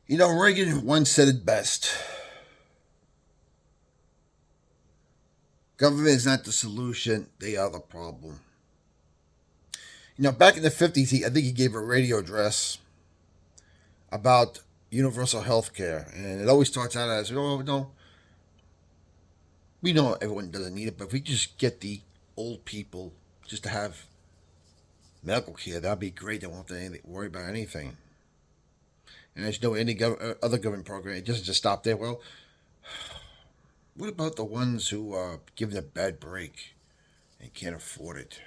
Reagan once said it best. Government is not the solution, they are the problem. Back in the 50s, I think he gave a radio address about universal health care. And it always starts out as, oh, no, we know everyone doesn't need it, but if we just get the old people just to have medical care, that'd be great. They won't have to worry about anything. And as you know, any other government program, it doesn't just stop there. Well, what about the ones who are given a bad break and can't afford it?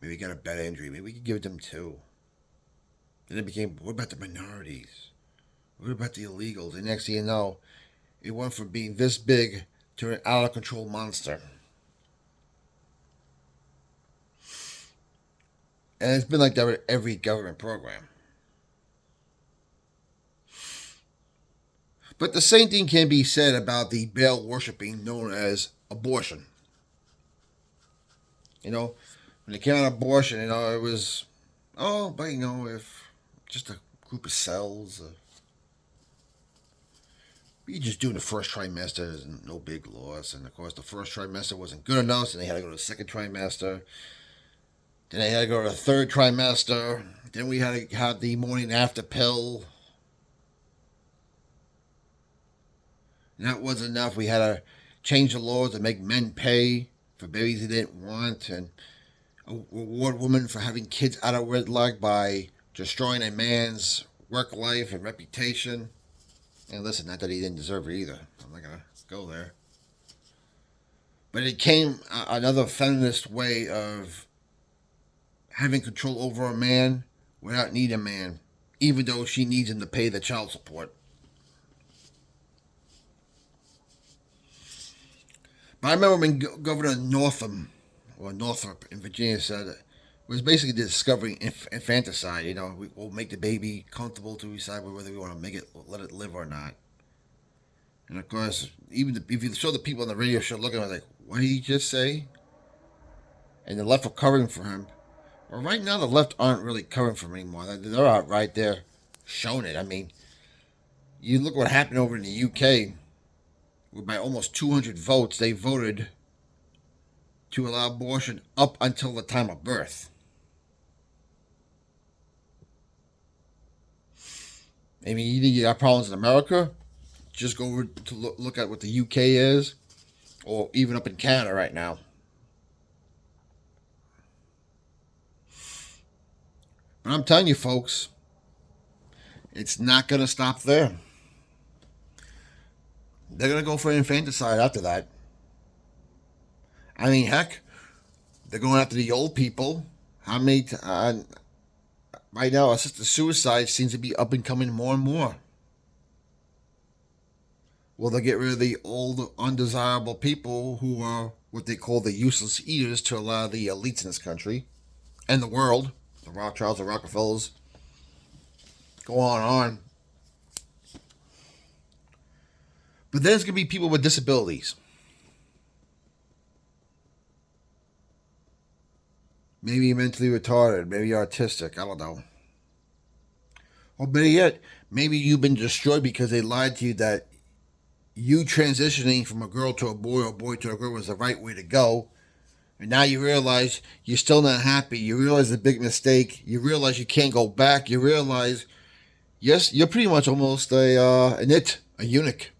Maybe got a bad injury. Maybe we could give it them too. Then it became, what about the minorities? What about the illegals? And next thing you know, it went from being this big to an out of control monster. And it's been like that with every government program. But the same thing can be said about the Baal worshipping known as abortion. When it came out of abortion, it was, oh, but if just a group of cells, you just doing the first trimester is no big loss. And of course, the first trimester wasn't good enough, so they had to go to the second trimester. Then they had to go to the third trimester. Then we had to have the morning after pill. And that wasn't enough. We had to change the laws to make men pay for babies they didn't want, and reward women for having kids out of wedlock by destroying a man's work life and reputation. And listen, not that he didn't deserve it either. I'm not going to go there. But it came another feminist way of having control over a man without needing a man, even though she needs him to pay the child support. But I remember when Governor Northrop in Virginia said it was basically discovering infanticide. We'll make the baby comfortable to decide whether we want to let it live or not. And of course, if you show the people on the radio show looking at it like, what did he just say? And the left were covering for him. Well, right now the left aren't really covering for him anymore. They're out right there showing it. I mean, you look what happened over in the UK. Where by almost 200 votes, they voted to allow abortion up until the time of birth. I mean, you think you got problems in America? Just go over to look at what the UK is, or even up in Canada right now. But I'm telling you, folks, it's not going to stop there. They're going to go for infanticide after that. I mean, heck, they're going after the old people. How many? Right now, assisted suicide seems to be up and coming more and more. Will they get rid of the old, undesirable people who are what they call the useless eaters to allow the elites in this country and the world, the Rothschilds, the Rockefellers, go on and on. But there's going to be people with disabilities. Maybe mentally retarded, maybe autistic, I don't know. Or better yet, maybe you've been destroyed because they lied to you that you transitioning from a girl to a boy or a boy to a girl was the right way to go. And now you realize you're still not happy. You realize the big mistake. You realize you can't go back. You realize, yes, you're pretty much almost a eunuch.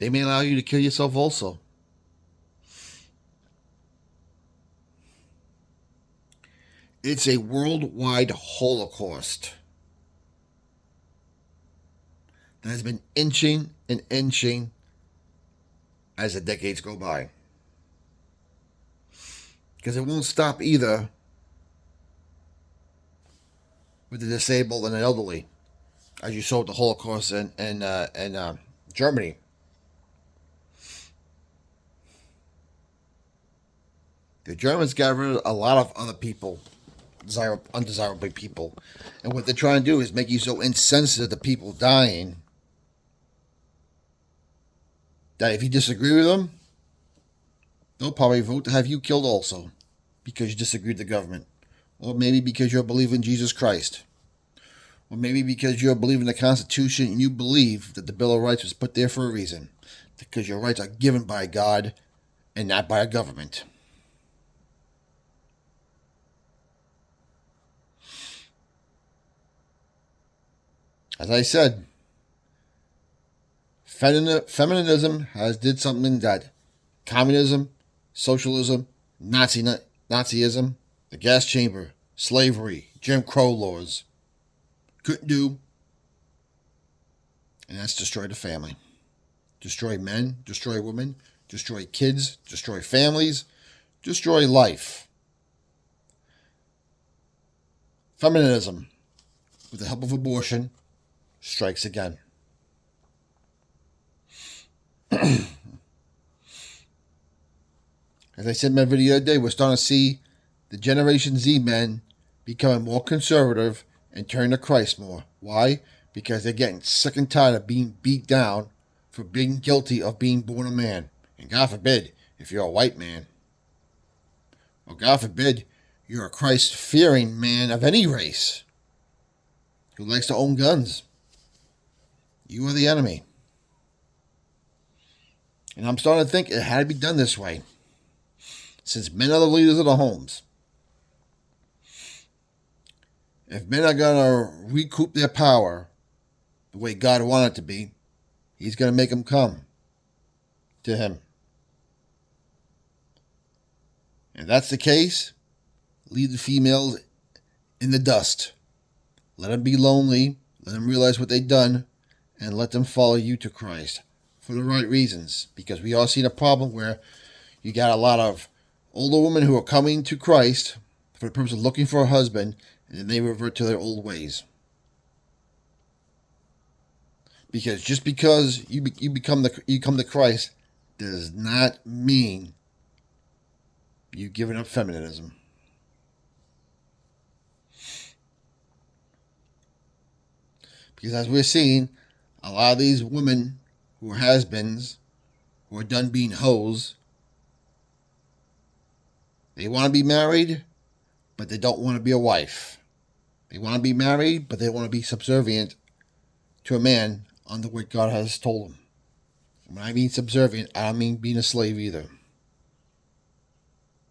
They may allow you to kill yourself also. It's a worldwide holocaust that has been inching and inching as the decades go by. Because it won't stop either with the disabled and the elderly, as you saw with the Holocaust in Germany. The Germans got rid of a lot of other people, undesirable people. And what they're trying to do is make you so insensitive to people dying that if you disagree with them, they'll probably vote to have you killed also because you disagree with the government. Or maybe because you're believing in Jesus Christ. Or maybe because you're believing the Constitution and you believe that the Bill of Rights was put there for a reason. Because your rights are given by God and not by a government. As I said, feminism has did something that communism, socialism, Nazism, the gas chamber, slavery, Jim Crow laws couldn't do, and that's destroy the family. Destroy men, destroy women, destroy kids, destroy families, destroy life. Feminism, with the help of abortion, strikes again. As I said in my video today, we're starting to see the Generation Z men becoming more conservative and turning to Christ more. Why? Because they're getting sick and tired of being beat down for being guilty of being born a man. And God forbid, if you're a white man. Or God forbid, you're a Christ-fearing man of any race who likes to own guns. You are the enemy. And I'm starting to think it had to be done this way. Since men are the leaders of the homes. If men are going to recoup their power the way God wanted it to be, He's going to make them come to Him. If that's the case, leave the females in the dust. Let them be lonely. Let them realize what they've done. And let them follow you to Christ. For the right reasons. Because we all seen a problem where you got a lot of older women who are coming to Christ for the purpose of looking for a husband. And then they revert to their old ways. Because just because you come to Christ does not mean you've given up feminism. Because as we're seeing, a lot of these women who are has-beens, who are done being hoes, they want to be married, but they don't want to be a wife. They want to be married, but they want to be subservient to a man under what God has told them. When I mean subservient, I don't mean being a slave either.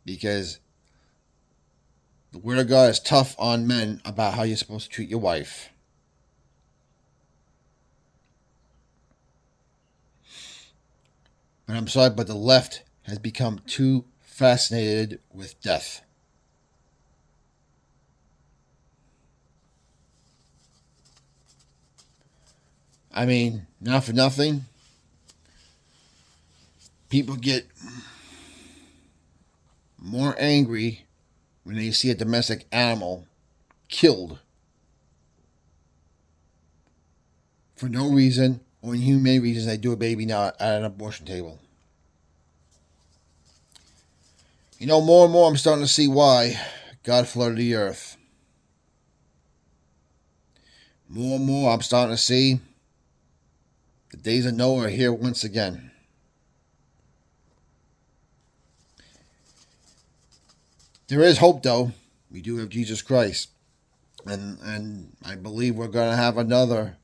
Because the Word of God is tough on men about how you're supposed to treat your wife. But I'm sorry, but the left has become too fascinated with death. I mean, not for nothing, people get more angry when they see a domestic animal killed for no reason or inhumane reasons. They do a baby now at an abortion table. You know, more and more I'm starting to see why God flooded the earth. More and more I'm starting to see the days of Noah are here once again. There is hope, though. We do have Jesus Christ. And I believe we're going to have another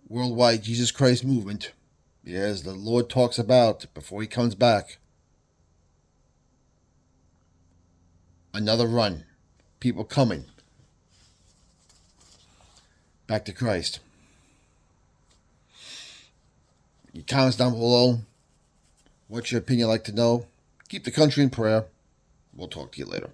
worldwide Jesus Christ movement. As the Lord talks about before He comes back. Another run. People coming back to Christ. Your comments down below. What's your opinion like to know? Keep the country in prayer. We'll talk to you later.